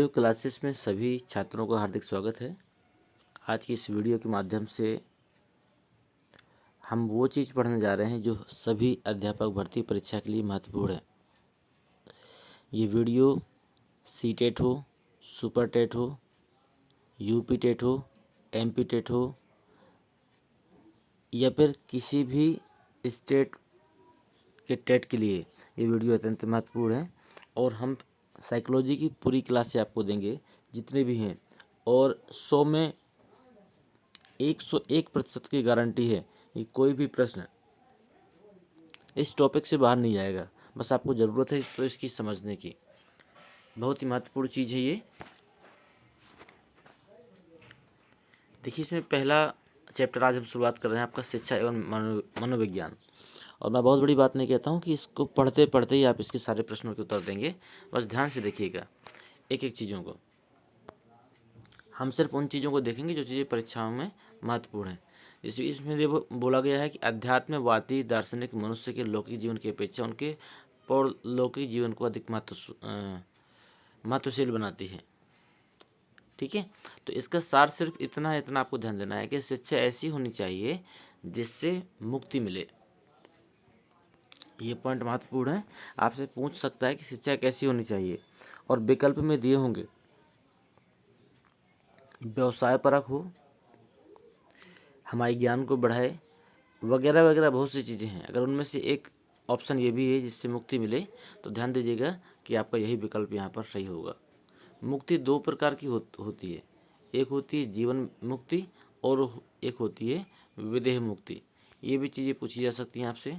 Classes में सभी छात्रों का हार्दिक स्वागत है। आज की इस वीडियो के माध्यम से हम वो चीज़ पढ़ने जा रहे हैं जो सभी अध्यापक भर्ती परीक्षा के लिए महत्वपूर्ण है। ये वीडियो सीटेट हो, सुपर टेट हो, यूपी टेट हो, एमपी टेट हो या फिर किसी भी स्टेट के टेट के लिए ये वीडियो अत्यंत महत्वपूर्ण है। और हम साइकोलॉजी की पूरी क्लासें आपको देंगे जितने भी हैं, और 100 में 101% की गारंटी है कि कोई भी प्रश्न इस टॉपिक से बाहर नहीं जाएगा। बस आपको ज़रूरत है तो इसकी समझने की। बहुत ही महत्वपूर्ण चीज़ है ये। देखिए, इसमें पहला चैप्टर आज हम शुरुआत कर रहे हैं आपका शिक्षा एवं मनोविज्ञान। और मैं बहुत बड़ी बात नहीं कहता हूँ कि इसको पढ़ते पढ़ते ही आप इसके सारे प्रश्नों के उत्तर देंगे। बस ध्यान से देखिएगा एक एक चीज़ों को। हम सिर्फ उन चीज़ों को देखेंगे जो चीज़ें परीक्षाओं में महत्वपूर्ण हैं। जैसे इसमें देखो बोला गया है कि अध्यात्मवादी दार्शनिक मनुष्य के लौकिक जीवन की अपेक्षा उनके परलौकिक जीवन को अधिक महत्वशील बनाती है। ठीक है, तो इसका सार सिर्फ इतना आपको ध्यान देना है कि शिक्षा ऐसी होनी चाहिए जिससे मुक्ति मिले। ये पॉइंट महत्वपूर्ण है। आपसे पूछ सकता है कि शिक्षा कैसी होनी चाहिए, और विकल्प में दिए होंगे व्यवसाय परक हो, हमारे ज्ञान को बढ़ाए, वगैरह वगैरह बहुत सी चीज़ें हैं। अगर उनमें से एक ऑप्शन ये भी है जिससे मुक्ति मिले, तो ध्यान दीजिएगा कि आपका यही विकल्प यहाँ पर सही होगा। मुक्ति दो प्रकार की होती है। एक होती है जीवन मुक्ति और एक होती है विदेह मुक्ति। ये भी चीज़ें पूछी जा सकती हैं आपसे।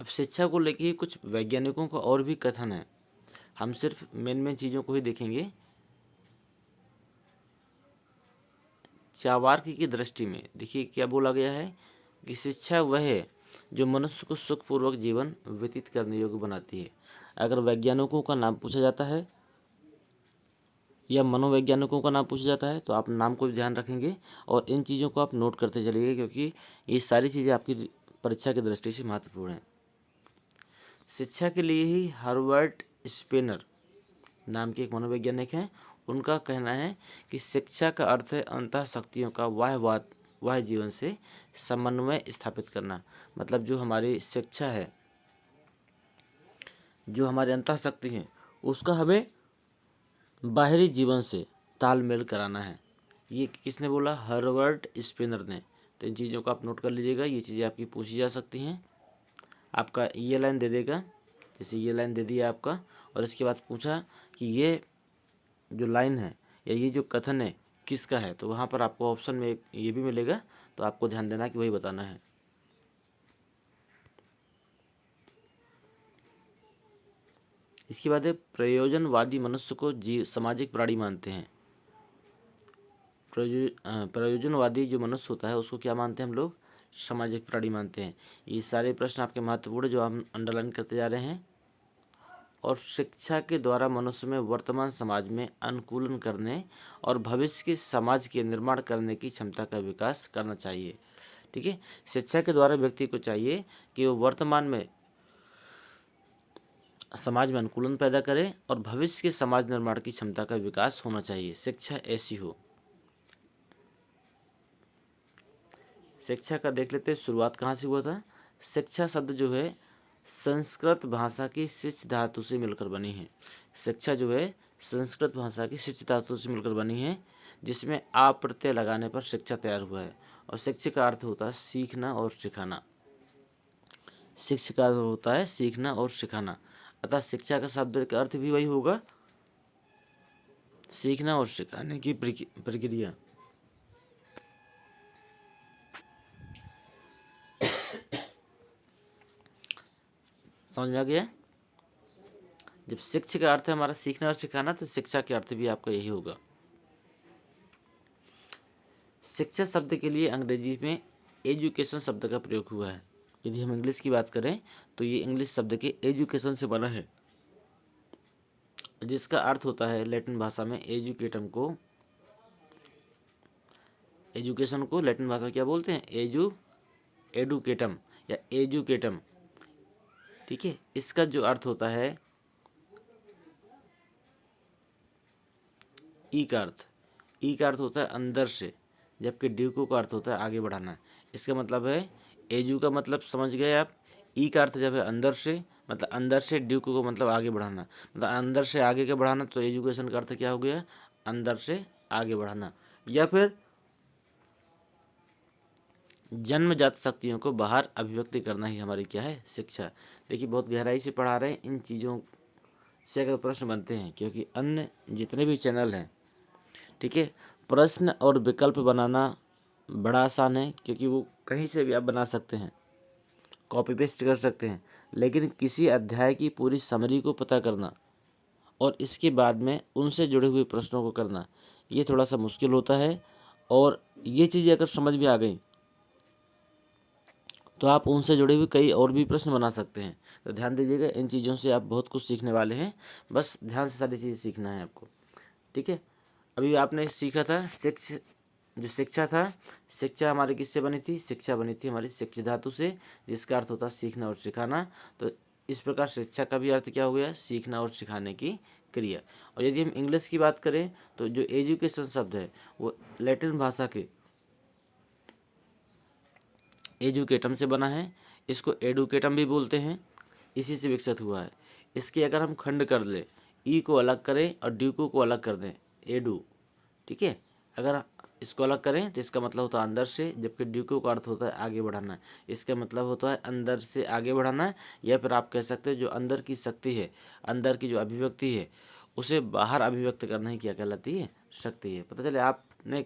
अब शिक्षा को लेके कुछ वैज्ञानिकों का और भी कथन है। हम सिर्फ मेन चीज़ों को ही देखेंगे। चावार्की की दृष्टि में देखिए क्या बोला गया है कि शिक्षा वह है जो मनुष्य को सुखपूर्वक जीवन व्यतीत करने योग्य बनाती है। अगर वैज्ञानिकों का नाम पूछा जाता है या मनोवैज्ञानिकों का नाम पूछा जाता है तो आप नाम को भी ध्यान रखेंगे और इन चीज़ों को आप नोट करते चलिए, क्योंकि ये सारी चीज़ें आपकी परीक्षा की दृष्टि से महत्वपूर्ण हैं। शिक्षा के लिए ही हर्बर्ट स्पेनर नाम के एक मनोवैज्ञानिक हैं। उनका कहना है कि शिक्षा का अर्थ है अंतः शक्तियों का वाह जीवन से समन्वय स्थापित करना। मतलब जो हमारी शिक्षा है, जो हमारे अंतः शक्ति है, उसका हमें बाहरी जीवन से तालमेल कराना है। ये किसने बोला? हर्बर्ट स्पेनर ने। तो इन चीज़ों को आप नोट कर लीजिएगा। ये चीज़ें आपकी पूछी जा सकती हैं। आपका ये लाइन दे देगा, जैसे ये लाइन दे दिया आपका, और इसके बाद पूछा कि ये जो लाइन है या ये जो कथन है किसका है, तो वहाँ पर आपको ऑप्शन में ये भी मिलेगा, तो आपको ध्यान देना कि वही बताना है। इसके बाद है प्रयोजनवादी मनुष्य को सामाजिक प्राणी मानते हैं। प्रयोजनवादी जो मनुष्य होता है उसको क्या मानते हैं हम लोग? सामाजिक प्राणी मानते हैं। ये सारे प्रश्न आपके महत्वपूर्ण जो हम अंडरलाइन करते जा रहे हैं। और शिक्षा के द्वारा मनुष्य में वर्तमान समाज में अनुकूलन करने और भविष्य के समाज के निर्माण करने की क्षमता का विकास करना चाहिए। ठीक है, शिक्षा के द्वारा व्यक्ति को चाहिए कि वो वर्तमान में समाज में अनुकूलन पैदा करे और भविष्य के समाज निर्माण की क्षमता का विकास होना चाहिए। शिक्षा ऐसी हो। शिक्षा का देख लेते हैं शुरुआत कहाँ से हुआ था। शिक्षा शब्द जो है संस्कृत भाषा की शिच धातु से मिलकर बनी है। शिक्षा जो है संस्कृत भाषा की शिच धातु से मिलकर बनी है, जिसमें आ प्रत्यय लगाने पर शिक्षा तैयार हुआ है। और शिक्षा का अर्थ होता है सीखना और सिखाना। शिक्षा का अर्थ होता है सीखना और सिखाना। अतः शिक्षा का शब्द का अर्थ भी वही होगा, सीखना और सिखाने की प्रक्रिया। समझ में आ गया? जब शिक्षा का अर्थ है हमारा सीखना और सिखाना, तो शिक्षा के अर्थ भी आपका यही होगा। शिक्षा शब्द के लिए अंग्रेजी में एजुकेशन शब्द का प्रयोग हुआ है। यदि हम इंग्लिश की बात करें तो ये इंग्लिश शब्द के एजुकेशन से बना है, जिसका अर्थ होता है लैटिन भाषा में एजुकेशन को लैटिन भाषा में क्या बोलते हैं? एडुकेटम या एजुकेटम। ठीक ठीक है। इसका जो अर्थ होता है ई का अर्थ होता है अंदर से, जबकि ड्यूको का अर्थ होता है आगे बढ़ाना। इसका मतलब है एजू का मतलब समझ गए आप। ई का अर्थ जब है अंदर से, मतलब अंदर से, ड्यूको को मतलब आगे बढ़ाना, मतलब अंदर से आगे के बढ़ाना, तो एजुकेशन का अर्थ क्या हो गया, अंदर से आगे बढ़ाना। या फिर जन्मजात शक्तियों को बाहर अभिव्यक्ति करना ही हमारी क्या है, शिक्षा। देखिए बहुत गहराई से पढ़ा रहे हैं, इन चीज़ों से अगर प्रश्न बनते हैं, क्योंकि अन्य जितने भी चैनल हैं, ठीक है, प्रश्न और विकल्प बनाना बड़ा आसान है, क्योंकि वो कहीं से भी आप बना सकते हैं, कॉपी पेस्ट कर सकते हैं। लेकिन किसी अध्याय की पूरी समरी को पता करना और इसके बाद में उनसे जुड़े हुए प्रश्नों को करना, ये थोड़ा सा मुश्किल होता है। और ये चीज़ें अगर समझ में आ गई तो आप उनसे जुड़े हुए कई और भी प्रश्न बना सकते हैं। तो ध्यान दीजिएगा, इन चीज़ों से आप बहुत कुछ सीखने वाले हैं, बस ध्यान से सारी चीज़ें सीखना है आपको, ठीक है। अभी आपने सीखा था जो शिक्षा था, शिक्षा हमारी किससे बनी थी, शिक्षा बनी थी हमारी शिक्ष धातु से, जिसका अर्थ होता है सीखना और सिखाना। तो इस प्रकार शिक्षा का भी अर्थ क्या हो गया, सीखना और सिखाने की क्रिया। और यदि हम इंग्लिश की बात करें तो जो एजुकेशन शब्द है वो लैटिन भाषा के एजुकेटम से बना है, इसको एडुकेटम भी बोलते हैं, इसी से विकसित हुआ है। इसके अगर हम खंड कर लें, ई को अलग करें और ड्यूको को अलग कर दें, एडू, ठीक है। अगर इसको अलग करें तो इसका मतलब होता है अंदर से, जबकि ड्यूको का अर्थ होता है आगे बढ़ाना। इसका मतलब होता है अंदर से आगे बढ़ाना, या फिर आप कह सकते हैं जो अंदर की शक्ति है, अंदर की जो अभिव्यक्ति है, उसे बाहर अभिव्यक्त करना ही क्या कहलाती है, शक्ति है। पता चले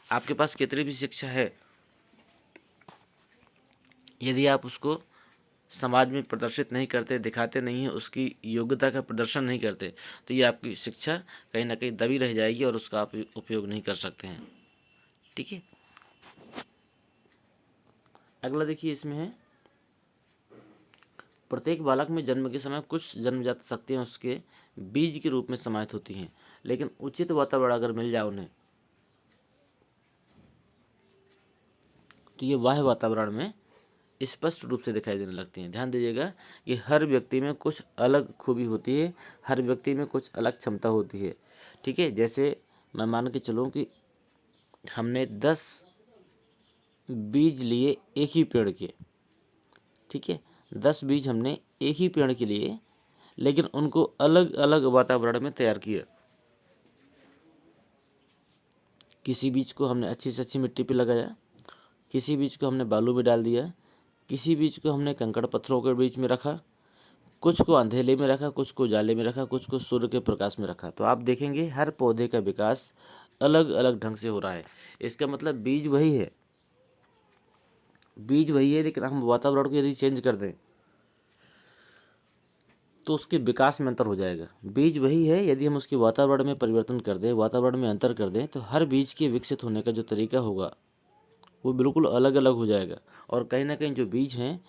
आपके पास कितनी भी शिक्षा है, यदि आप उसको समाज में प्रदर्शित नहीं करते, दिखाते नहीं हैं, उसकी योग्यता का प्रदर्शन नहीं करते, तो ये आपकी शिक्षा कहीं ना कहीं दबी रह जाएगी और उसका आप उपयोग नहीं कर सकते हैं, ठीक है। अगला देखिए, इसमें है प्रत्येक बालक में जन्म के समय कुछ जन्मजात शक्तियाँ उसके बीज के रूप में समाहित होती हैं, लेकिन उचित वातावरण अगर मिल जाए उन्हें, तो ये बाह्य वातावरण में स्पष्ट रूप से दिखाई देने लगती हैं। ध्यान दीजिएगा कि हर व्यक्ति में कुछ अलग खूबी होती है, हर व्यक्ति में कुछ अलग क्षमता होती है, ठीक है। जैसे मैं मान के चलूँ कि हमने 10 बीज लिए एक ही पेड़ के, ठीक है, 10 बीज हमने एक ही पेड़ के लिए, लेकिन उनको अलग अलग वातावरण में तैयार किया। किसी बीज को हमने अच्छी से अच्छी मिट्टी पे लगाया, किसी बीज को हमने बालू में डाल दिया, किसी बीज को हमने कंकड़ पत्थरों के बीच में रखा, कुछ को अंधेले में रखा, कुछ को जाले में रखा, कुछ को सूर्य के प्रकाश में रखा। तो आप देखेंगे हर पौधे का विकास अलग अलग ढंग से हो रहा है। इसका मतलब बीज वही है, बीज वही है, लेकिन हम वातावरण को यदि चेंज कर दें तो उसके विकास में अंतर हो जाएगा। बीज वही है, यदि हम उसके वातावरण में परिवर्तन कर दें, वातावरण में अंतर कर दें, तो हर बीज के विकसित होने का जो तरीका होगा वो बिल्कुल अलग अलग हो जाएगा। और कहीं ना कहीं जो बीज हैं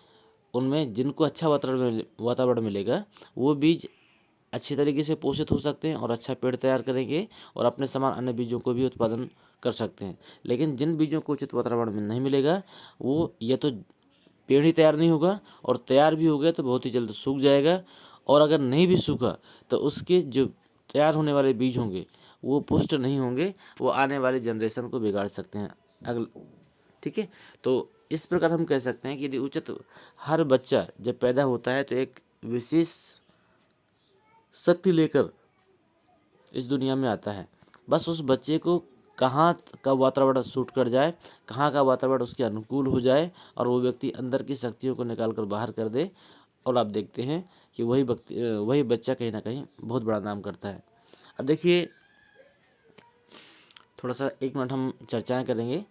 उनमें जिनको अच्छा वातावरण मिलेगा, वो बीज अच्छी तरीके से पोषित हो सकते हैं और अच्छा पेड़ तैयार करेंगे और अपने समान अन्य बीजों को भी उत्पादन कर सकते हैं। लेकिन जिन बीजों को उचित वातावरण में नहीं मिलेगा, वो या तो पेड़ ही तैयार नहीं होगा, और तैयार भी हो गया तो बहुत ही जल्द सूख जाएगा, और अगर नहीं भी सूखा तो उसके जो तैयार होने वाले बीज होंगे वो पुष्ट नहीं होंगे, वो आने वाली जनरेशन को बिगाड़ सकते हैं ठीक है। तो इस प्रकार हम कह सकते हैं कि यदि उचित, हर बच्चा जब पैदा होता है तो एक विशेष शक्ति लेकर इस दुनिया में आता है। बस उस बच्चे को कहाँ का वातावरण सूट कर जाए, कहाँ का वातावरण उसके अनुकूल हो जाए, और वो व्यक्ति अंदर की शक्तियों को निकाल कर बाहर कर दे, और आप देखते हैं कि वही बच्चा कहीं ना कहीं बहुत बड़ा नाम करता है। अब देखिए, थोड़ा सा 1 मिनट हम चर्चाएं करेंगे।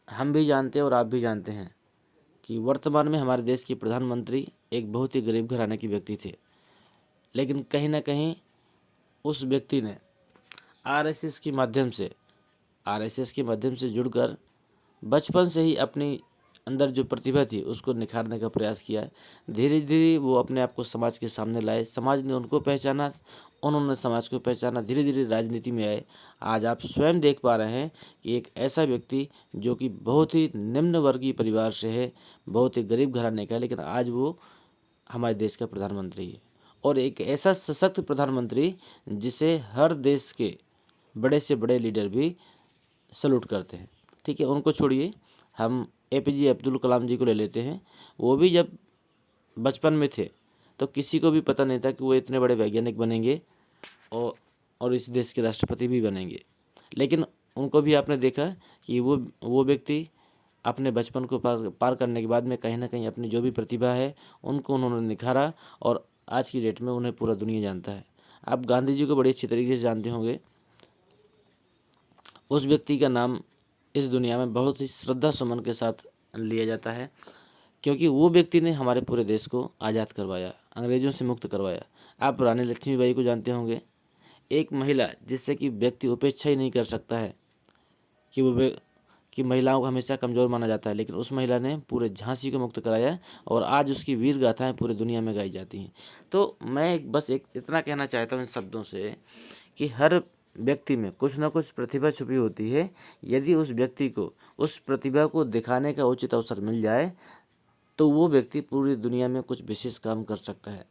हम भी जानते हैं और आप भी जानते हैं कि वर्तमान में हमारे देश के प्रधानमंत्री एक बहुत ही गरीब घराने के व्यक्ति थे, लेकिन कहीं ना कहीं उस व्यक्ति ने आरएसएस के माध्यम से जुड़कर बचपन से ही अपनी अंदर जो प्रतिभा थी उसको निखारने का प्रयास किया है। धीरे धीरे वो अपने आप को समाज के सामने लाए, समाज ने उनको पहचाना, उन्होंने समाज को पहचाना, धीरे धीरे राजनीति में आए। आज आप स्वयं देख पा रहे हैं कि एक ऐसा व्यक्ति जो कि बहुत ही निम्न वर्गीय परिवार से है, बहुत ही गरीब घराने का है, लेकिन आज वो हमारे देश का प्रधानमंत्री है, और एक ऐसा सशक्त प्रधानमंत्री जिसे हर देश के बड़े से बड़े लीडर भी सल्यूट करते हैं। ठीक है, उनको छोड़िए, हम APJ अब्दुल कलाम जी को ले लेते हैं। वो भी जब बचपन में थे तो किसी को भी पता नहीं था कि वो इतने बड़े वैज्ञानिक बनेंगे और इस देश के राष्ट्रपति भी बनेंगे। लेकिन उनको भी आपने देखा कि वो व्यक्ति अपने बचपन को पार करने के बाद में कहीं ना कहीं अपनी जो भी प्रतिभा है उनको उन्होंने निखारा, और आज की डेट में उन्हें पूरा दुनिया जानता है। आप गांधी जी को बड़ी अच्छी तरीके से जानते होंगे। उस व्यक्ति का नाम इस दुनिया में बहुत ही श्रद्धा सुमन के साथ लिया जाता है, क्योंकि वो व्यक्ति ने हमारे पूरे देश को आज़ाद करवाया, अंग्रेज़ों से मुक्त करवाया। आप रानी लक्ष्मीबाई को जानते होंगे, एक महिला जिससे कि व्यक्ति उपेक्षा ही नहीं कर सकता है कि महिलाओं को हमेशा कमज़ोर माना जाता है, लेकिन उस महिला ने पूरे झांसी को मुक्त कराया और आज उसकी वीर गाथाएँ पूरी दुनिया में गाई जाती हैं। तो मैं बस एक इतना कहना चाहता हूँ इन शब्दों से कि हर व्यक्ति में कुछ ना कुछ प्रतिभा छुपी होती है। यदि उस व्यक्ति को उस प्रतिभा को दिखाने का उचित अवसर मिल जाए तो वो व्यक्ति पूरी दुनिया में कुछ विशेष काम कर सकता है।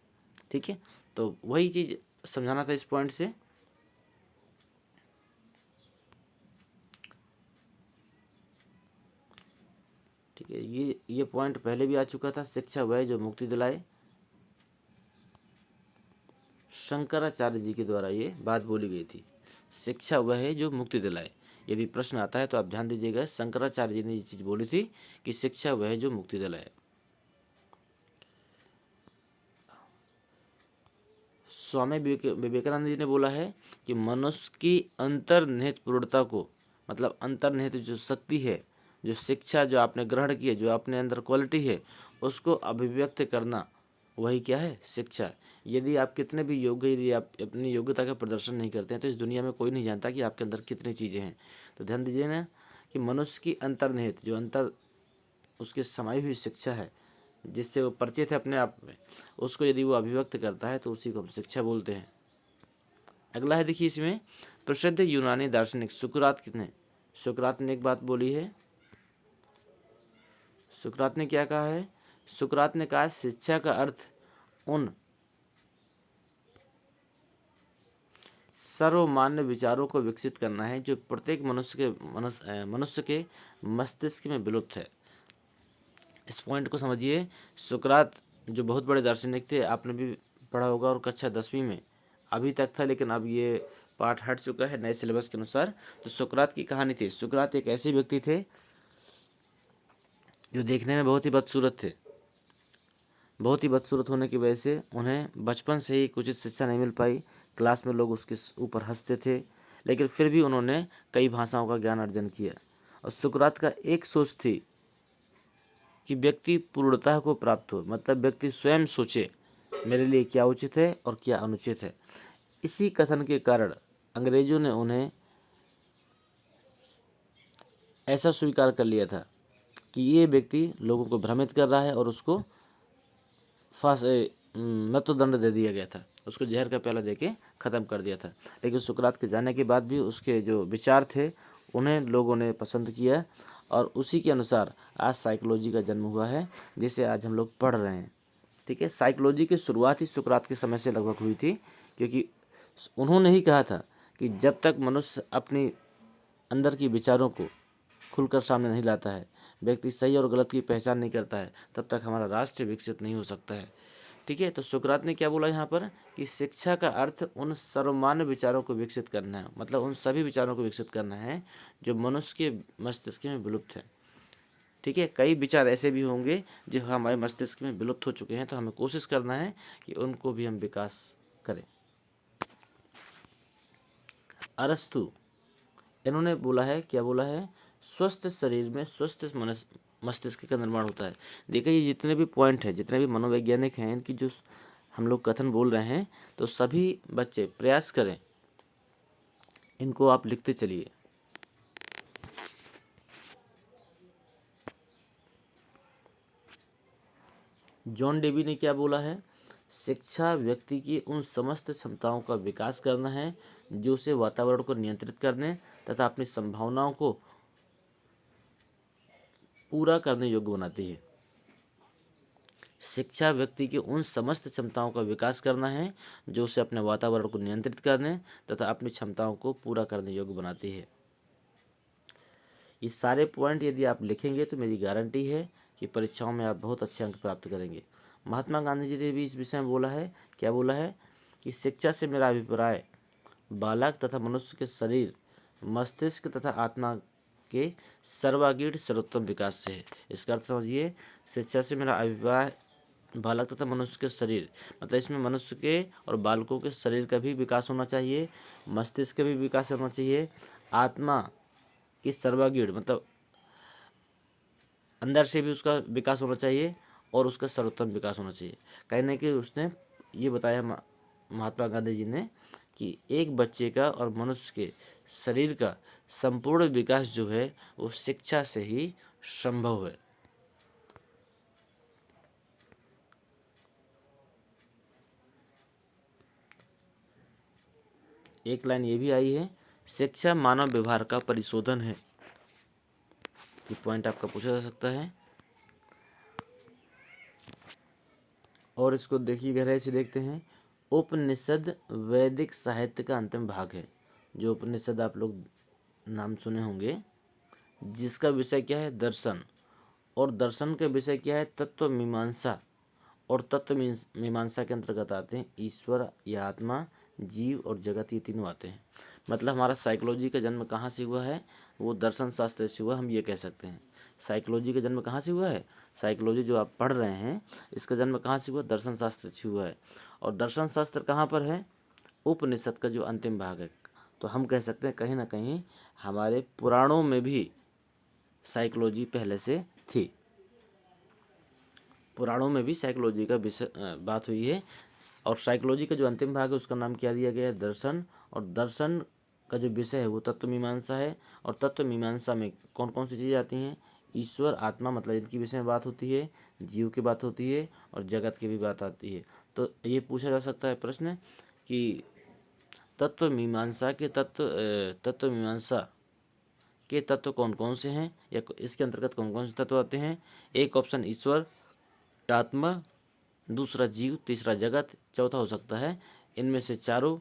ठीक है, तो वही चीज़ समझाना था इस पॉइंट से। ठीक है, ये पॉइंट पहले भी आ चुका था। शिक्षा वह जो मुक्ति दिलाए, शंकराचार्य जी के द्वारा ये बात बोली गई थी। शिक्षा वह है जो मुक्ति दिलाए। यदि प्रश्न आता है तो आप ध्यान दीजिएगा, शंकराचार्य जी ने ये चीज़ बोली थी कि शिक्षा वह है जो मुक्ति दिलाए। स्वामी विवेकानंद जी ने बोला है कि मनुष्य की अंतर्निहित पूर्णता को, मतलब अंतर्निहित जो शक्ति है, जो शिक्षा जो आपने ग्रहण की है, जो अपने अंदर क्वालिटी है, उसको अभिव्यक्त करना वही क्या है, शिक्षा। यदि आप कितने भी योग्य, यदि आप अपनी योग्यता का प्रदर्शन नहीं करते हैं तो इस दुनिया में कोई नहीं जानता कि आपके अंदर कितनी चीज़ें हैं। तो ध्यान दीजिए ना कि मनुष्य की अंतर्निहित जो अंतर उसकी समाई हुई शिक्षा है, जिससे वो परिचित है अपने आप में, उसको यदि वो अभिव्यक्त करता है तो उसी को हम शिक्षा बोलते हैं। अगला है, देखिए इसमें, प्रसिद्ध यूनानी दार्शनिक सुकरात ने एक बात बोली है। सुकरात ने क्या कहा है? सुकरात ने कहा शिक्षा का अर्थ उन सर्वमान्य विचारों को विकसित करना है जो प्रत्येक मनुष्य के मस्तिष्क में विलुप्त है। इस पॉइंट को समझिए। सुकरात जो बहुत बड़े दार्शनिक थे, आपने भी पढ़ा होगा, और कक्षा 10वीं में अभी तक था, लेकिन अब ये पाठ हट चुका है नए सिलेबस के अनुसार। तो सुकरात की कहानी थी। सुकरात एक ऐसे व्यक्ति थे जो देखने में बहुत ही बदसूरत थे। बहुत ही बदसूरत होने की वजह से उन्हें बचपन से ही उचित शिक्षा नहीं मिल पाई। क्लास में लोग उसके ऊपर हंसते थे, लेकिन फिर भी उन्होंने कई भाषाओं का ज्ञान अर्जन किया। और सुकरात का एक सोच थी कि व्यक्ति पूर्णता को प्राप्त हो, मतलब व्यक्ति स्वयं सोचे मेरे लिए क्या उचित है और क्या अनुचित है। इसी कथन के कारण अंग्रेजों ने उन्हें ऐसा स्वीकार कर लिया था कि ये व्यक्ति लोगों को भ्रमित कर रहा है, और उसको मृत्युदंड दे दिया गया था। उसको जहर का प्याला देके ख़त्म कर दिया था। लेकिन सुकरात के जाने के बाद भी उसके जो विचार थे उन्हें लोगों ने पसंद किया, और उसी के अनुसार आज साइकोलॉजी का जन्म हुआ है, जिसे आज हम लोग पढ़ रहे हैं। ठीक है, साइकोलॉजी की शुरुआत ही सुकरात के समय से लगभग हुई थी, क्योंकि उन्होंने ही कहा था कि जब तक मनुष्य अपनी अंदर की विचारों को खुलकर सामने नहीं लाता है, व्यक्ति सही और गलत की पहचान नहीं करता है, तब तक हमारा राष्ट्र विकसित नहीं हो सकता है। ठीक है, तो सुकरात ने क्या बोला यहाँ पर कि शिक्षा का अर्थ उन सर्वमान्य विचारों को विकसित करना है, मतलब उन सभी विचारों को विकसित करना है जो मनुष्य के मस्तिष्क में विलुप्त है। ठीक है, कई विचार ऐसे भी होंगे जो हमारे मस्तिष्क में विलुप्त हो चुके हैं, तो हमें कोशिश करना है कि उनको भी हम विकास करें। अरस्तु, इन्होंने बोला है, क्या बोला है? स्वस्थ शरीर में स्वस्थ मस्तिष्क का निर्माण होता है। देखिए, ये जितने भी पॉइंट हैं, जितने भी मनोवैज्ञानिक हैं, इनकी जो हम लोग कथन बोल रहे हैं, तो सभी बच्चे प्रयास करें, इनको आप लिखते चलिए। जॉन डेवी ने क्या बोला है? शिक्षा व्यक्ति की उन समस्त क्षमताओं का विकास करना है जो उसे वातावरण को नियंत्रित करने तथा अपनी संभावनाओं को पूरा करने योग्य बनाती है। शिक्षा व्यक्ति की उन समस्त क्षमताओं का विकास करना है जो उसे अपने वातावरण को नियंत्रित करने तथा अपनी क्षमताओं को पूरा करने योग्य बनाती है। ये सारे पॉइंट यदि आप लिखेंगे तो मेरी गारंटी है कि परीक्षाओं में आप बहुत अच्छे अंक प्राप्त करेंगे। महात्मा गांधी जी ने भी इस विषय में बोला है, क्या बोला है कि शिक्षा से मेरा अभिप्राय बालक तथा मनुष्य के शरीर, मस्तिष्क तथा आत्मा के सर्वांगीण सर्वोत्तम विकास से है। इसका अर्थ समझिए, शिक्षा से मेरा अभिप्राय बालक तथा मनुष्य के शरीर, मतलब इसमें मनुष्य के और बालकों के शरीर का भी विकास होना चाहिए, मस्तिष्क का भी विकास होना चाहिए, आत्मा की सर्वांगीण मतलब अंदर से भी उसका विकास होना चाहिए और उसका सर्वोत्तम विकास होना चाहिए। कहीं ना कहीं उसने ये बताया महात्मा गांधी जी ने कि एक बच्चे का और मनुष्य के शरीर का संपूर्ण विकास जो है वो शिक्षा से ही संभव है। एक लाइन ये भी आई है, शिक्षा मानव व्यवहार का परिशोधन है। ये पॉइंट आपका पूछा जा सकता है। और इसको देखिए, गहराई से देखते हैं। उपनिषद वैदिक साहित्य का अंतिम भाग है। जो उपनिषद आप लोग नाम सुने होंगे, जिसका विषय क्या है, दर्शन, और दर्शन का विषय क्या है, तत्व मीमांसा। और तत्व मीमांसा के अंतर्गत आते हैं ईश्वर या आत्मा, जीव और जगत, ये तीनों आते हैं। मतलब हमारा साइकोलॉजी का जन्म कहाँ से हुआ है, वो दर्शन शास्त्र से हुआ, हम ये कह सकते हैं। साइकोलॉजी का जन्म कहाँ से हुआ है, साइकोलॉजी जो आप पढ़ रहे हैं इसका जन्म कहाँ से हुआ, दर्शन शास्त्र से हुआ है। और दर्शन शास्त्र कहाँ पर है, उपनिषद का जो अंतिम भाग है। तो हम कह सकते हैं कहीं ना कहीं हमारे पुराणों में भी साइकोलॉजी पहले से थी। पुराणों में भी साइकोलॉजी का विषय बात हुई है। और साइकोलॉजी का जो अंतिम भाग है उसका नाम क्या दिया गया है, दर्शन। और दर्शन का जो विषय है वो तत्व मीमांसा है। और तत्व मीमांसा में कौन कौन सी चीज़ें आती हैं, ईश्वर, आत्मा, मतलब इनकी विषय में बात होती है, जीव की बात होती है और जगत की भी बात आती है। तो ये पूछा जा सकता है प्रश्न कि तत्व मीमांसा के तत्व कौन कौन से हैं, या इसके अंतर्गत कौन कौन से तत्व आते हैं। एक ऑप्शन ईश्वर, आत्मा, दूसरा जीव, तीसरा जगत, चौथा हो सकता है इनमें से चारों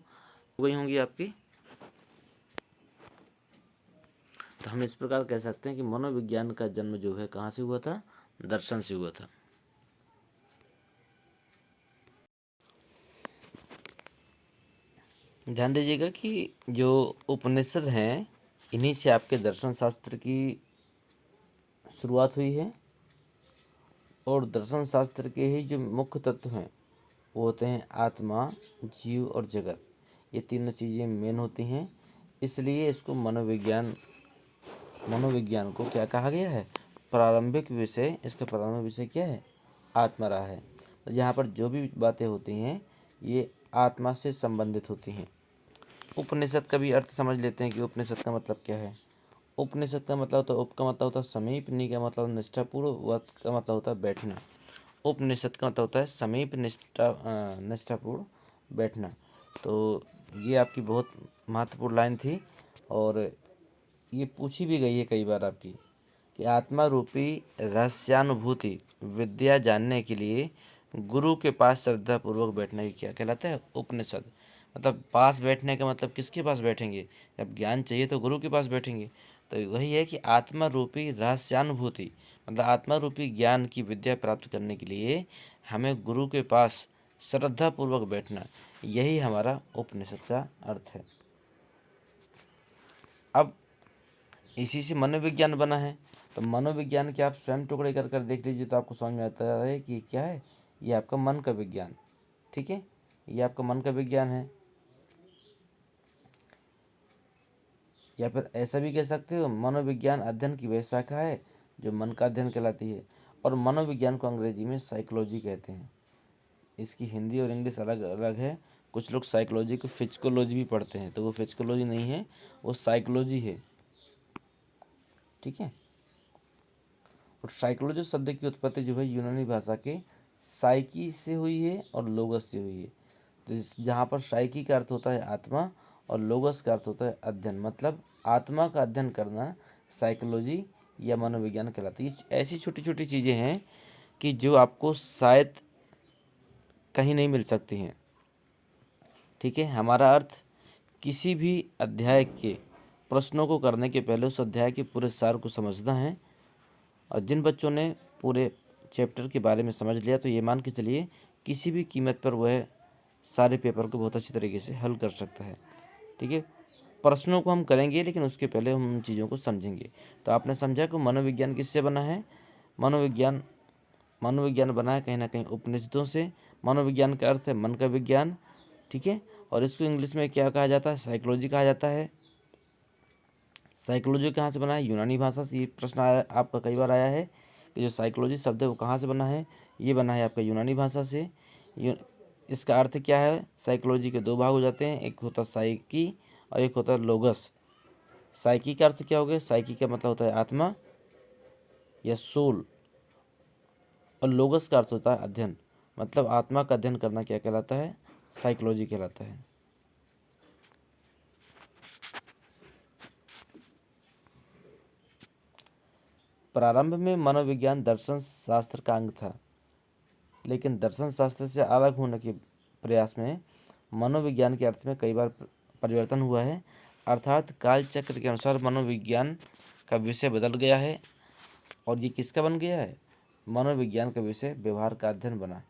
वही होंगी आपकी। तो हम इस प्रकार कह सकते हैं कि मनोविज्ञान का जन्म जो है कहाँ से हुआ था, दर्शन से हुआ था। ध्यान दीजिएगा कि जो उपनिषद हैं इन्हीं से आपके दर्शन शास्त्र की शुरुआत हुई है। और दर्शन शास्त्र के ही जो मुख्य तत्व हैं वो होते हैं आत्मा, जीव और जगत। ये तीनों चीज़ें मेन होती हैं। इसलिए इसको मनोविज्ञान को क्या कहा गया है, प्रारंभिक विषय। इसका प्रारंभिक विषय क्या है, आत्मा रहा है। तो यहाँ पर जो भी बातें होती हैं ये आत्मा से संबंधित होती हैं। उपनिषद का भी अर्थ समझ लेते हैं कि उपनिषद का मतलब क्या है। उपनिषद का मतलब होता है, उप का मतलब होता है समीप, नि का मतलब निष्ठापूर्व, वत का मतलब होता है बैठना। उपनिषद का मतलब होता है समीप, निष्ठापूर्ण बैठना। तो ये आपकी बहुत महत्वपूर्ण लाइन थी। और ये पूछी भी गई है कई बार आपकी कि आत्मा रूपी रहस्यानुभूति विद्या जानने के लिए गुरु के पास श्रद्धापूर्वक बैठना ही क्या कहलाता है, उपनिषद। मतलब पास बैठने का मतलब किसके पास बैठेंगे, जब ज्ञान चाहिए तो गुरु के पास बैठेंगे। तो वही है कि आत्मा रूपी रहस्यानुभूति मतलब आत्मा रूपी ज्ञान की विद्या प्राप्त करने के लिए हमें गुरु के पास श्रद्धापूर्वक बैठना, यही हमारा उपनिषद का अर्थ है। अब इसी से मनोविज्ञान बना है। तो मनोविज्ञान के आप स्वयं टुकड़े कर कर देख लीजिए तो आपको समझ में आता है कि क्या है, ये आपका मन का विज्ञान। ठीक है, ये आपका मन का विज्ञान है। या फिर ऐसा भी कह सकते हो, मनोविज्ञान अध्ययन की वह शाखा है जो मन का अध्ययन कहलाती है। और मनोविज्ञान को अंग्रेजी में साइकोलॉजी कहते हैं। इसकी हिंदी और इंग्लिश अलग अलग है। कुछ लोग साइकोलॉजी को फिजिकोलॉजी भी पढ़ते हैं, तो वो फिजिकोलॉजी नहीं है, वो साइकोलॉजी है। ठीक है। और साइकोलॉजी शब्द की उत्पत्ति जो है यूनानी भाषा के साइकी से हुई है और लोगस से हुई है। तो जहाँ पर साइकी का अर्थ होता है आत्मा और लोगस का अर्थ होता है अध्ययन, मतलब आत्मा का अध्ययन करना साइकोलॉजी या मनोविज्ञान कहलाती है। ऐसी छोटी छोटी चीज़ें हैं कि जो आपको शायद कहीं नहीं मिल सकती हैं। ठीक है, हमारा अर्थ किसी भी अध्याय के प्रश्नों को करने के पहले उस अध्याय के पूरे सार को समझना है। और जिन बच्चों ने पूरे चैप्टर के बारे में समझ लिया तो ये मान के चलिए किसी भी कीमत पर वह सारे पेपर को बहुत अच्छी तरीके से हल कर सकता है। ठीक है, प्रश्नों को हम करेंगे लेकिन उसके पहले हम उन चीज़ों को समझेंगे। तो आपने समझा कि मनोविज्ञान किससे बना है। मनोविज्ञान मनोविज्ञान बना है कहीं ना कहीं उपनिषदों से। मनोविज्ञान का अर्थ है मन का विज्ञान। ठीक है, और इसको इंग्लिश में क्या कहा जाता है, साइकोलॉजी कहा जाता है। साइकोलॉजी कहाँ से बना है, यूनानी भाषा से। ये प्रश्न आया आपका कई बार आया है कि जो साइकोलॉजी शब्द है वो कहाँ से बना है। ये बना है आपका यूनानी भाषा से। इसका अर्थ क्या है, साइकोलॉजी के दो भाग हो जाते हैं, एक होता है साइकी और एक होता है लोगस। साइकी का अर्थ क्या हो गया, साइकी का मतलब होता है आत्मा या सोल, और लोगस का अर्थ होता है अध्ययन, मतलब आत्मा का अध्ययन करना क्या कहलाता है, साइकोलॉजी कहलाता है। प्रारंभ में मनोविज्ञान दर्शन शास्त्र का अंग था, लेकिन दर्शन शास्त्र से अलग होने के प्रयास में मनोविज्ञान के अर्थ में कई बार परिवर्तन हुआ है। अर्थात काल चक्र के अनुसार मनोविज्ञान का विषय बदल गया है। और ये किसका बन गया है, मनोविज्ञान का विषय व्यवहार का अध्ययन बना।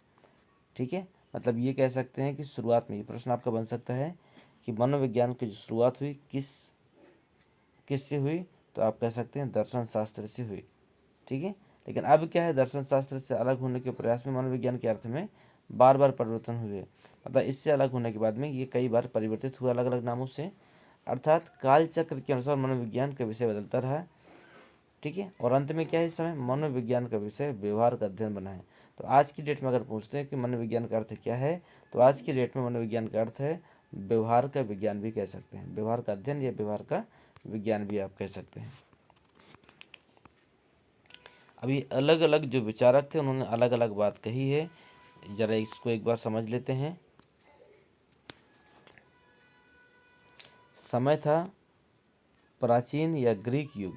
ठीक है, मतलब ये कह सकते हैं कि शुरुआत में ये प्रश्न आपका बन सकता है कि मनोविज्ञान की जो शुरुआत हुई किससे हुई, तो आप कह सकते हैं दर्शन शास्त्र से हुई। ठीक है, लेकिन अब क्या है, दर्शन शास्त्र से अलग होने के प्रयास में मनोविज्ञान के अर्थ में बार बार परिवर्तन हुए। मतलब इससे अलग होने के बाद में ये कई बार परिवर्तित हुआ अलग अलग नामों से। अर्थात काल चक्र के अनुसार मनोविज्ञान का विषय बदलता रहा। ठीक है, और अंत में क्या है, इस समय मनोविज्ञान का विषय व्यवहार का अध्ययन बना है। तो आज की डेट में अगर पूछते हैं कि मनोविज्ञान का अर्थ क्या है, तो आज की डेट में मनोविज्ञान का अर्थ है व्यवहार का विज्ञान भी कह सकते हैं, व्यवहार का अध्ययन या व्यवहार का विज्ञान भी आप कह सकते हैं। अभी अलग अलग जो विचारक थे उन्होंने अलग अलग बात कही है, जरा इसको एक बार समझ लेते हैं। समय था प्राचीन या ग्रीक युग।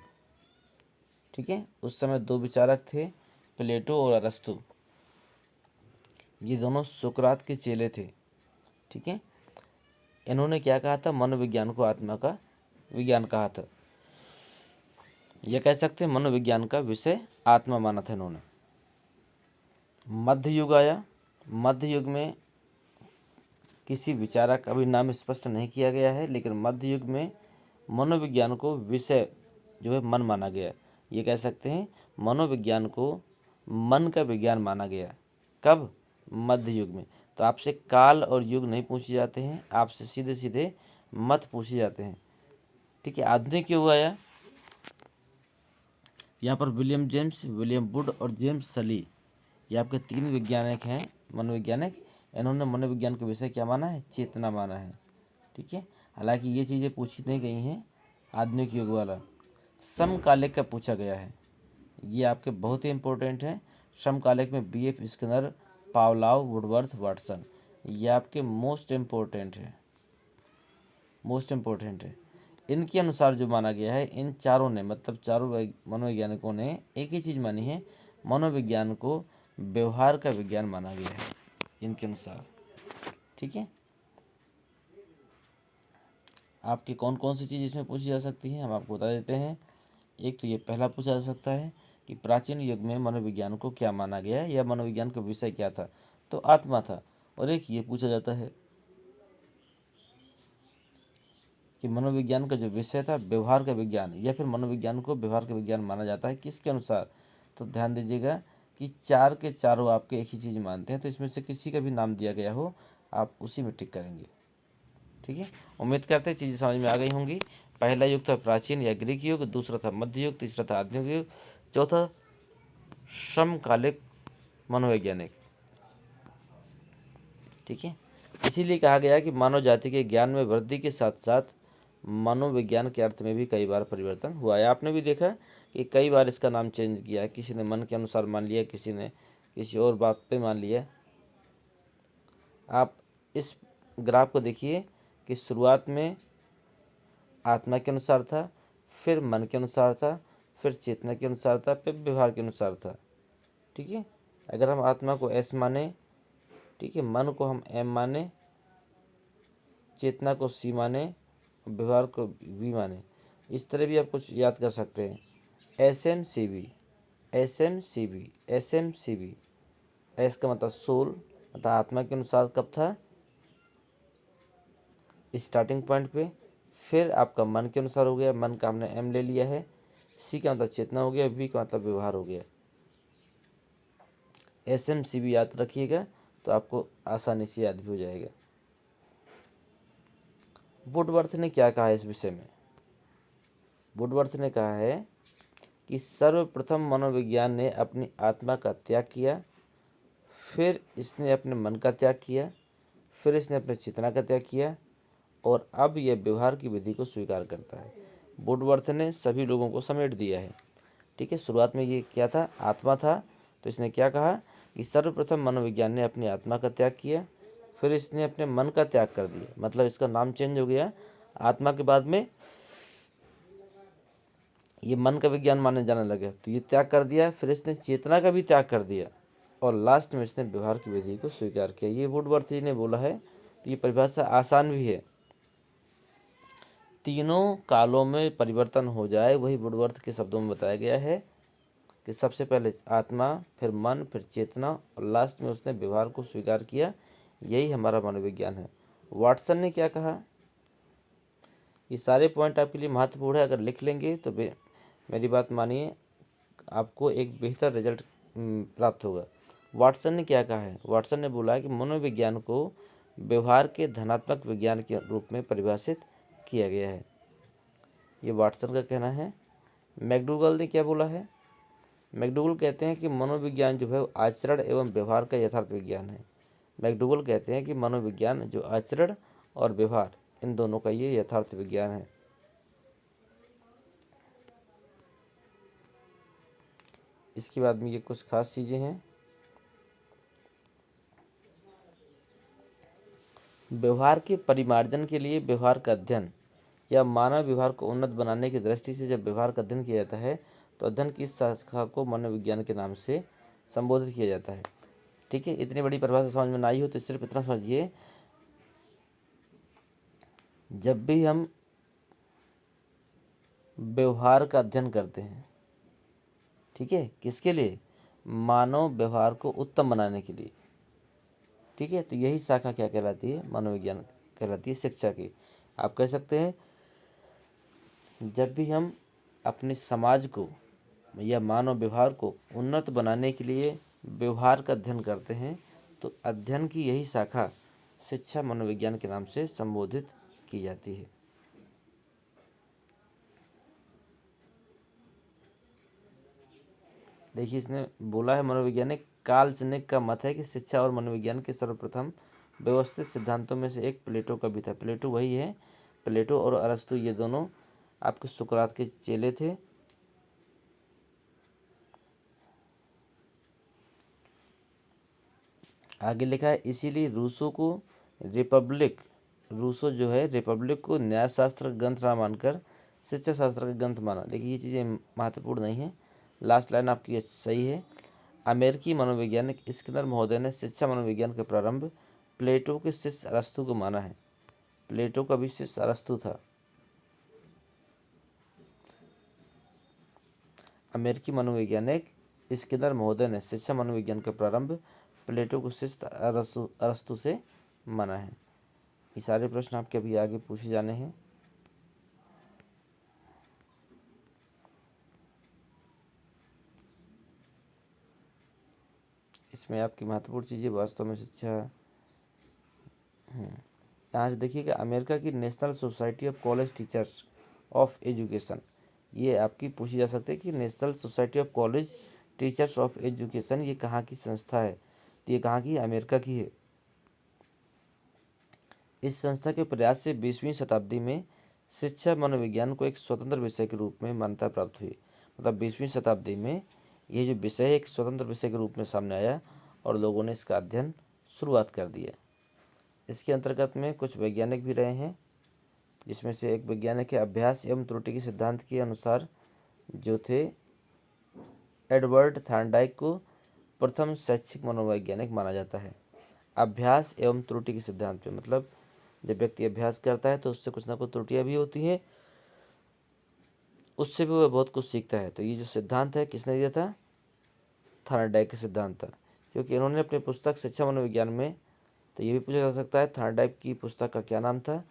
ठीक है, उस समय दो विचारक थे, प्लेटो और अरस्तु। ये दोनों सुकरात के चेले थे। ठीक है, इन्होंने क्या कहा था, मनोविज्ञान को आत्मा का विज्ञान कहा था। यह कह सकते हैं मनोविज्ञान का विषय आत्मा माना था इन्होंने। मध्य युग आया। मध्य युग में किसी विचारक का अभी नाम स्पष्ट नहीं किया गया है, लेकिन मध्य युग में मनोविज्ञान को विषय जो है मन माना गया। ये कह सकते हैं मनोविज्ञान को मन का विज्ञान माना गया। कब, मध्य युग में। तो आपसे काल और युग नहीं पूछे जाते हैं, आपसे सीधे सीधे मत पूछे जाते हैं। ठीक है, आधुनिक युग आया। यहाँ पर विलियम जेम्स, विलियम वुड और जेम्स सली, ये आपके तीन वैज्ञानिक हैं, मनोवैज्ञानिक। इन्होंने मनोविज्ञान का विषय क्या माना है, चेतना माना है। ठीक है, हालांकि ये चीज़ें पूछी नहीं गई हैं। आधुनिक युग वाला समकालिक का पूछा गया है, ये आपके बहुत ही इंपॉर्टेंट है। समकालिक में बीएफ स्किनर, पावलाव, वुडवर्थ, वाटसन, ये आपके मोस्ट इम्पोर्टेंट है, मोस्ट इम्पोर्टेंट है। इनके अनुसार जो माना गया है, इन चारों ने, मतलब चारों मनोवैज्ञानिकों ने एक ही चीज़ मानी है, मनोविज्ञान को व्यवहार का विज्ञान माना गया है इनके अनुसार। ठीक है, आपकी कौन कौन सी चीज़ इसमें पूछी जा सकती है, हम आपको बता देते हैं। एक तो ये पहला पूछा जा सकता है कि प्राचीन युग में मनोविज्ञान को क्या माना गया है, या मनोविज्ञान का विषय क्या था, तो आत्मा था। और एक ये पूछा जाता है कि मनोविज्ञान का जो विषय था व्यवहार का विज्ञान, या फिर मनोविज्ञान को व्यवहार का विज्ञान माना जाता है किसके अनुसार। तो ध्यान दीजिएगा कि चार के चारों आपके एक ही चीज़ मानते हैं, तो इसमें से किसी का भी नाम दिया गया हो आप उसी में टिक करेंगे। ठीक है, उम्मीद करते हैं चीज़ें समझ में आ गई होंगी। पहला युग था प्राचीन या ग्रीक युग, दूसरा था मध्य युग, तीसरा था आधुनिक युग, चौथा समकालिक मनोवैज्ञानिक। ठीक है, इसीलिए कहा गया कि मानव जाति के ज्ञान में वृद्धि के साथ साथ मनोविज्ञान के अर्थ में भी कई बार परिवर्तन हुआ है। आपने भी देखा कि कई बार इसका नाम चेंज किया, किसी ने मन के अनुसार मान लिया, किसी ने किसी और बात पे मान लिया। आप इस ग्राफ को देखिए कि शुरुआत में आत्मा के अनुसार था, फिर मन के अनुसार था, फिर चेतना के अनुसार था, फिर व्यवहार के अनुसार था। ठीक है, अगर हम आत्मा को एस माने, ठीक है, मन को हम एम माने, चेतना को सी माने, व्यवहार को वी माने, इस तरह भी आप कुछ याद कर सकते हैं। S M C B, S M C B, S M C B. S का मतलब सोल, मतलब आत्मा के अनुसार कब था, स्टार्टिंग पॉइंट पे। फिर आपका मन के अनुसार हो गया, मन का हमने एम ले लिया है। सी का मतलब चेतना हो गया, वी का मतलब व्यवहार हो गया। एस एम सी बी याद रखिएगा तो आपको आसानी से याद भी हो जाएगा। वुडवर्थ ने क्या कहा इस विषय में? वुडवर्थ ने कहा है कि सर्वप्रथम मनोविज्ञान ने अपनी आत्मा का त्याग किया, फिर इसने अपने मन का त्याग किया, फिर इसने अपने चेतना का त्याग किया, और अब यह व्यवहार की विधि को स्वीकार करता है। वुडवर्थ ने सभी लोगों को समेट दिया है, ठीक है। शुरुआत में ये क्या था, आत्मा था, तो इसने क्या कहा कि सर्वप्रथम मनोविज्ञान ने अपनी आत्मा का त्याग किया, फिर इसने अपने मन का त्याग कर दिया, मतलब इसका नाम चेंज हो गया। आत्मा के बाद में ये मन का विज्ञान मानने जाने लगे, तो ये त्याग कर दिया, फिर इसने चेतना का भी त्याग कर दिया, और लास्ट में इसने व्यवहार की विधि को स्वीकार किया। ये वुडवर्थ जी ने बोला है, तो ये परिभाषा आसान भी है। तीनों कालों में परिवर्तन हो जाए, वही वुडवर्थ के शब्दों में बताया गया है कि सबसे पहले आत्मा, फिर मन, फिर चेतना, और लास्ट में उसने व्यवहार को स्वीकार किया। यही हमारा मनोविज्ञान है। वाटसन ने क्या कहा? ये सारे पॉइंट आपके लिए महत्वपूर्ण है, अगर लिख लेंगे तो मेरी बात मानिए, आपको एक बेहतर रिजल्ट प्राप्त होगा। वाटसन ने क्या कहा है? वाटसन ने बोला कि मनोविज्ञान को व्यवहार के धनात्मक विज्ञान के रूप में परिभाषित किया गया है। ये वाटसन का कहना है। मैकडूगल ने क्या बोला है? मैकडूगल कहते हैं कि मनोविज्ञान जो है आचरण एवं व्यवहार का यथार्थ विज्ञान है। मैकडूगल कहते हैं कि मनोविज्ञान जो आचरण और व्यवहार, इन दोनों का ये यथार्थ विज्ञान है। इसके बाद में ये कुछ खास चीज़ें हैं। व्यवहार के परिमार्जन के लिए व्यवहार का अध्ययन या मानव व्यवहार को उन्नत बनाने की दृष्टि से जब व्यवहार का अध्ययन किया जाता है, तो अध्ययन की इस शाखा को मनोविज्ञान के नाम से संबोधित किया जाता है, ठीक है। इतनी बड़ी परिभाषा समझ में ना आई हो तो सिर्फ इतना समझिए, जब भी हम व्यवहार का अध्ययन करते हैं, ठीक है, किसके लिए? मानव व्यवहार को उत्तम बनाने के लिए, ठीक है। तो यही शाखा क्या कहलाती है? मनोविज्ञान कहलाती है, शिक्षा की। आप कह सकते हैं जब भी हम अपने समाज को या मानव व्यवहार को उन्नत बनाने के लिए व्यवहार का अध्ययन करते हैं, तो अध्ययन की यही शाखा शिक्षा मनोविज्ञान के नाम से संबोधित की जाती है। देखिए, इसने बोला है मनोवैज्ञानिक कार्ल का मत है कि शिक्षा और मनोविज्ञान के सर्वप्रथम व्यवस्थित सिद्धांतों में से एक प्लेटो का भी था। प्लेटो वही है, प्लेटो और अरस्तु ये दोनों आपके सुकरात के चेले थे। आगे लिखा है, इसीलिए रूसो जो है रिपब्लिक को न्यायशास्त्र का ग्रंथ ना मानकर शिक्षा शास्त्र का ग्रंथ माना। देखिए, ये चीज़ें महत्वपूर्ण नहीं है। लास्ट लाइन आपकी सही है। अमेरिकी मनोवैज्ञानिक स्किनर महोदय ने शिक्षा मनोविज्ञान के प्रारंभ प्लेटो के शिष्य अरस्तु को माना है। प्लेटो का भी शिष्य अरस्तु था। अमेरिकी मनोवैज्ञानिक स्किनर महोदय ने शिक्षा मनोविज्ञान के प्रारंभ प्लेटो को शिष्य अरस्तु से माना है। ये सारे प्रश्न आपके अभी आगे पूछे जाने हैं। इसमें आपकी महत्वपूर्ण चीज़ें वास्तव में शिक्षा। यहाँ से देखिएगा, अमेरिका की national society of college teachers of education, ये आपकी पूछी जा सकती है कि national society of college teachers of education ये कहाँ की संस्था है? तो ये कहाँ की? अमेरिका की है। इस संस्था के प्रयास से 20वीं शताब्दी में शिक्षा मनोविज्ञान को एक स्वतंत्र विषय के रूप में मान्यता प्राप्त हुई। मतलब 20वीं शताब्दी में ये जो विषय है एक स्वतंत्र विषय के रूप में सामने आया और लोगों ने इसका अध्ययन शुरुआत कर दिया। इसके अंतर्गत में कुछ वैज्ञानिक भी रहे हैं, जिसमें से एक वैज्ञानिक है अभ्यास एवं त्रुटि के सिद्धांत के अनुसार जो थे एडवर्ड थॉर्नडाइक को प्रथम शैक्षिक मनोवैज्ञानिक माना जाता है। अभ्यास एवं त्रुटि के सिद्धांत पे, मतलब जब व्यक्ति अभ्यास करता है तो उससे कुछ ना कुछ त्रुटियां भी होती हैं, उससे भी वह बहुत कुछ सीखता है। तो ये जो सिद्धांत है किसने दिया था? थॉर्नडाइक का सिद्धांत था। क्योंकि इन्होंने अपनी पुस्तक शिक्षा मनोविज्ञान में, तो ये भी पूछा जा सकता है थॉर्नडाइक की पुस्तक का क्या नाम था?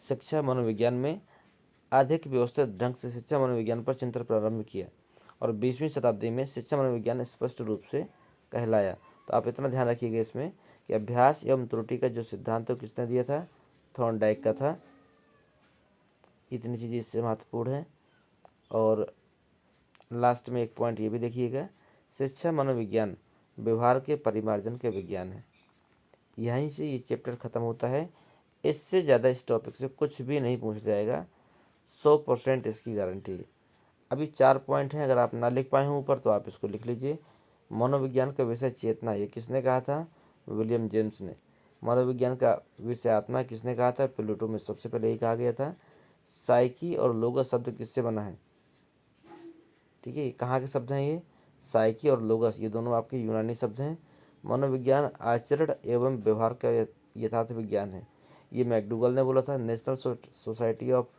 शिक्षा मनोविज्ञान में अधिक व्यवस्थित ढंग से शिक्षा मनोविज्ञान पर चिंतन प्रारंभ किया और 20वीं शताब्दी में शिक्षा मनोविज्ञान स्पष्ट रूप से कहलाया। तो आप इतना ध्यान रखिएगा इसमें कि अभ्यास एवं त्रुटि का जो सिद्धांत है वो किसने दिया था? थॉर्नडाइक का था। इतनी चीज़ें इससे महत्वपूर्ण है। और लास्ट में एक पॉइंट ये भी देखिएगा, शिक्षा मनोविज्ञान व्यवहार के परिमार्जन के विज्ञान है। यहीं से ये चैप्टर ख़त्म होता है। इससे ज़्यादा इस टॉपिक से कुछ भी नहीं पूछा जाएगा, 100% इसकी गारंटी है। अभी 4 पॉइंट हैं, अगर आप ना लिख पाए हों ऊपर तो आप इसको लिख लीजिए। मनोविज्ञान का विषय चेतना, ये किसने कहा था? विलियम जेम्स ने। मनोविज्ञान का विषय आत्मा किसने कहा था? प्लेटो में सबसे पहले यही कहा गया था। साइकी और लोगस शब्द किससे बना है? ठीक है, कहाँ के शब्द हैं ये? साइकी और लोगस, ये दोनों आपके यूनानी शब्द हैं। मनोविज्ञान आचरण एवं व्यवहार का यथार्थ विज्ञान है। ये मैकडूगल ने बोला था। नेशनल सोसाइटी ऑफ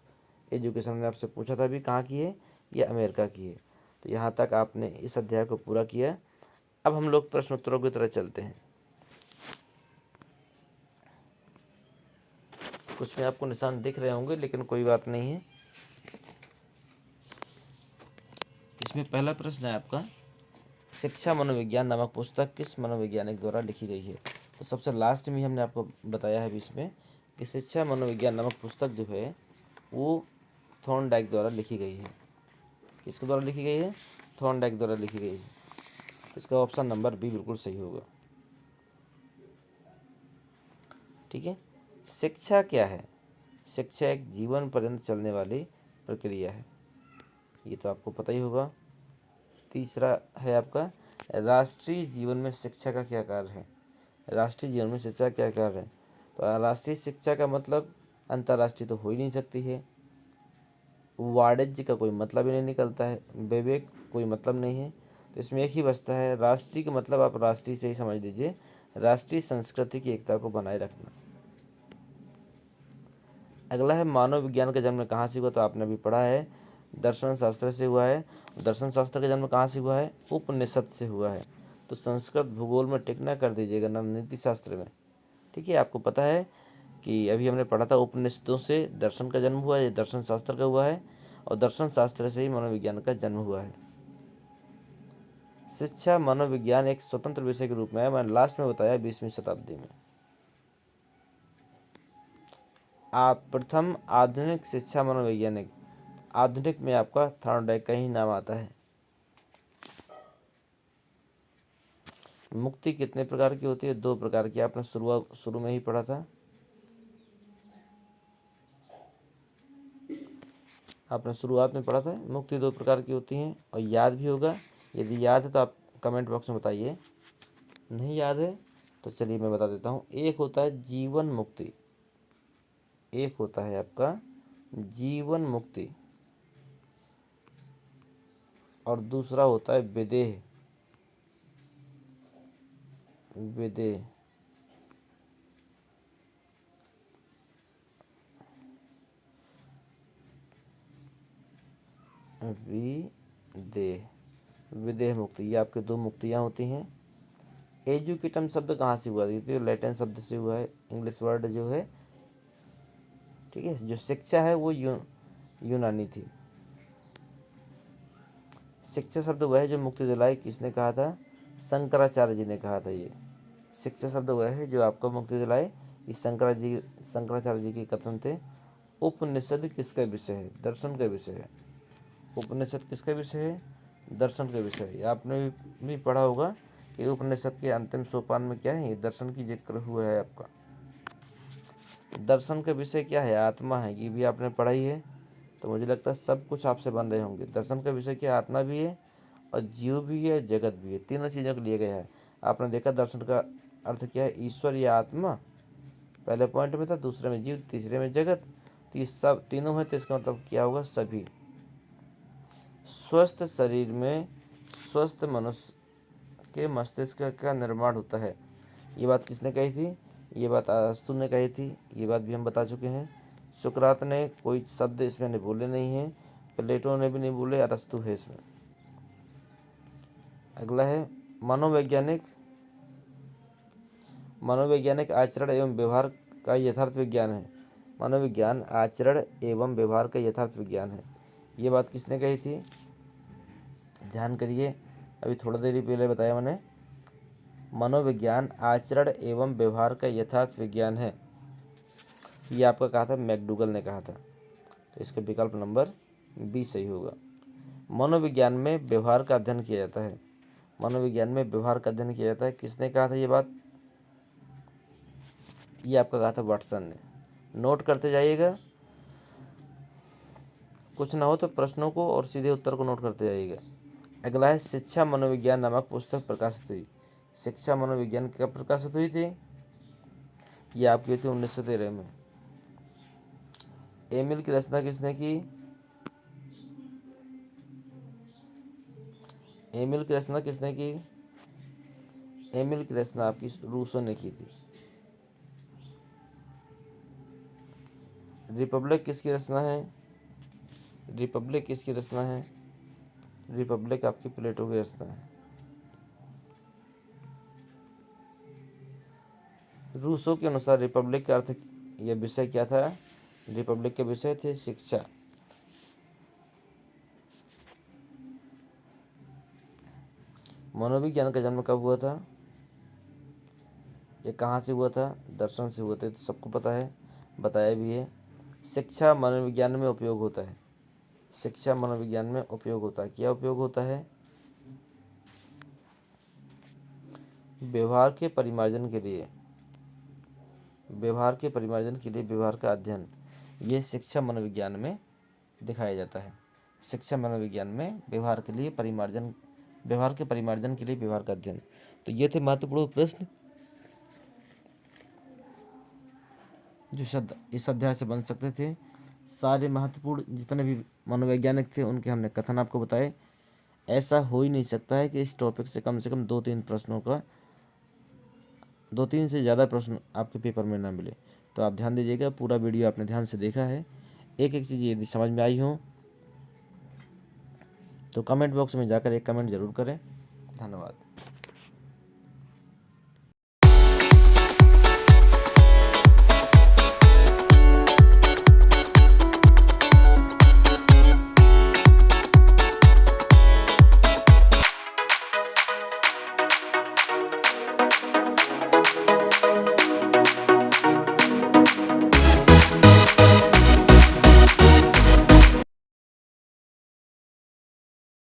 एजुकेशन ने आपसे पूछा था अभी कहाँ की है? ये अमेरिका की है। तो यहाँ तक आपने इस अध्याय को पूरा किया। अब हम लोग प्रश्न उत्तरों की तरह चलते हैं। कुछ में आपको निशान दिख रहे होंगे लेकिन कोई बात नहीं है। इसमें पहला प्रश्न है आपका, शिक्षा मनोविज्ञान नामक पुस्तक किस मनोवैज्ञानिक द्वारा लिखी गई है? तो सबसे लास्ट में हमने आपको बताया है बीच में कि शिक्षा मनोविज्ञान नामक पुस्तक जो है वो थॉर्नडाइक द्वारा लिखी गई है। किसके द्वारा लिखी गई है? थॉर्नडाइक द्वारा लिखी गई है। इसका ऑप्शन नंबर बी बिल्कुल सही होगा। ठीक है। शिक्षा क्या है? शिक्षा एक जीवन पर्यंत चलने वाली प्रक्रिया है, ये तो आपको पता ही होगा। तीसरा है आपका, राष्ट्रीय जीवन में शिक्षा का क्या कार्य है? राष्ट्रीय जीवन में शिक्षा क्या कार्य है? तो राष्ट्रीय शिक्षा का मतलब अंतर्राष्ट्रीय तो हो ही नहीं सकती है। वाणिज्य का कोई मतलब ही नहीं निकलता है। विवेक कोई मतलब नहीं है। तो इसमें एक ही बचता है, राष्ट्रीय का मतलब आप राष्ट्रीय से ही समझ लीजिए, राष्ट्रीय संस्कृति की एकता को बनाए रखना। अगला है, मानव विज्ञान का जन्म कहाँ से हुआ? तो आपने अभी पढ़ा है, दर्शन शास्त्र से हुआ है। दर्शन शास्त्र का जन्म कहाँ से हुआ है? उपनिषद से हुआ है। तो संस्कृत भूगोल में टिक ना कर दीजिएगा, ना नीति शास्त्र में। ठीक है, आपको पता है कि अभी हमने पढ़ा था उपनिषदों से दर्शन का जन्म हुआ है, ये दर्शन शास्त्र का हुआ है, और दर्शन शास्त्र से ही मनोविज्ञान का जन्म हुआ है। शिक्षा मनोविज्ञान एक स्वतंत्र विषय के रूप में है, मैंने लास्ट में बताया 20वीं शताब्दी में। आप प्रथम आधुनिक शिक्षा मनोवैज्ञानिक, आधुनिक में आपका थॉर्नडाइक का ही नाम आता है। मुक्ति कितने प्रकार की होती है? 2 प्रकार की, आपने शुरू में ही पढ़ा था। आपने शुरुआत में पढ़ा था, मुक्ति 2 प्रकार की होती हैं, और याद भी होगा। यदि याद है तो आप कमेंट बॉक्स में बताइए, नहीं याद है तो चलिए मैं बता देता हूँ। एक होता है जीवन मुक्ति, एक होता है आपका जीवन मुक्ति, और दूसरा होता है विदेह। विदेह, विदेह, विदेह मुक्ति, ये आपके 2 मुक्तियाँ होती हैं। एजुकेटम शब्द कहाँ से हुआ? ये तो लैटिन शब्द से हुआ है, इंग्लिश वर्ड जो है। ठीक है, जो शिक्षा है वो यूनानी थी। शिक्षा शब्द वह है जो मुक्ति दिलाई, किसने कहा था? शंकराचार्य जी ने कहा था। ये शिक्षा शब्द वह है जो आपको मुक्ति दिलाए, ये शंकराचार्य जी के कथन थे। उपनिषद किसका विषय है? दर्शन का विषय है। उपनिषद किसका विषय है? दर्शन का विषय है। आपने भी पढ़ा होगा कि उपनिषद के अंतिम सोपान में क्या है? ये दर्शन की जिक्र हुआ है आपका। दर्शन का विषय क्या है? आत्मा है, ये भी आपने पढ़ाई है। तो मुझे लगता है सब कुछ आपसे बन रहे होंगे। दर्शन का विषय क्या? आत्मा भी है और जीव भी है, जगत भी है, तीनों चीज़ों को लिए गया है। आपने देखा दर्शन का अर्थ क्या है? ईश्वर या आत्मा पहले पॉइंट में था, दूसरे में जीव, तीसरे में जगत। तो ये सब तीनों है, तो इसका मतलब क्या होगा? सभी। स्वस्थ शरीर में स्वस्थ मनुष्य के मस्तिष्क का निर्माण होता है। ये बात किसने कही थी? ये बात अरस्तु ने कही थी। ये बात भी हम बता चुके हैं। सुकरात ने कोई शब्द इसमें नहीं बोले नहीं हैं, प्लेटो ने भी नहीं बोले, अरस्तु है इसमें। अगला है मनोवैज्ञानिक। मनोवैज्ञानिक आचरण एवं व्यवहार का यथार्थ विज्ञान है। मनोविज्ञान आचरण एवं व्यवहार का यथार्थ विज्ञान है। ये बात किसने कही थी? ध्यान करिए, अभी थोड़ा देर पहले बताया मैंने। मनोविज्ञान आचरण एवं व्यवहार का यथार्थ विज्ञान है। ये आपका कहा था, मैकडूगल ने कहा था। तो इसका विकल्प नंबर बी सही होगा। मनोविज्ञान में व्यवहार का अध्ययन किया जाता है। मनोविज्ञान में व्यवहार का अध्ययन किया जाता है। किसने कहा था ये बात? ये आपका कहा था वाटसन ने। नोट करते जाइएगा, कुछ ना हो तो प्रश्नों को और सीधे उत्तर को नोट करते जाइएगा। अगला है शिक्षा मनोविज्ञान नामक पुस्तक प्रकाशित हुई। शिक्षा मनोविज्ञान कब प्रकाशित हुई थी? ये आपकी हुई थी 1913 में। एमिल की रचना किसने की? एमिल की रचना किसने की? एमिल की रचना आपकी रूसो ने की थी। रिपब्लिक किसकी रचना है? रिपब्लिक किसकी रचना है? रिपब्लिक आपकी प्लेटो की रचना है। रूसो के अनुसार रिपब्लिक का अर्थ यह विषय क्या था? रिपब्लिक के विषय थे शिक्षा। मनोविज्ञान का जन्म कब हुआ था? ये कहाँ से हुआ था? दर्शन से हुआ था, तो सबको पता है, बताया भी है। शिक्षा मनोविज्ञान में उपयोग होता है। शिक्षा मनोविज्ञान में उपयोग होता है। क्या उपयोग होता है? व्यवहार के परिमार्जन के लिए। व्यवहार के परिमार्जन के लिए व्यवहार का अध्ययन, ये शिक्षा मनोविज्ञान में दिखाया जाता है। शिक्षा मनोविज्ञान में व्यवहार के लिए परिमार्जन, व्यवहार के परिमार्जन के लिए व्यवहार का अध्ययन। तो ये थे महत्वपूर्ण प्रश्न जो इस अध्याय से बन सकते थे। सारे महत्वपूर्ण जितने भी मनोवैज्ञानिक थे उनके हमने कथन आपको बताए। ऐसा हो ही नहीं सकता है कि इस टॉपिक से कम 2-3 प्रश्नों का, 2-3 से ज़्यादा प्रश्न आपके पेपर में ना मिले। तो आप ध्यान दीजिएगा, पूरा वीडियो आपने ध्यान से देखा है। एक एक चीज़ यदि समझ में आई हो तो कमेंट बॉक्स में जाकर एक कमेंट ज़रूर करें। धन्यवाद।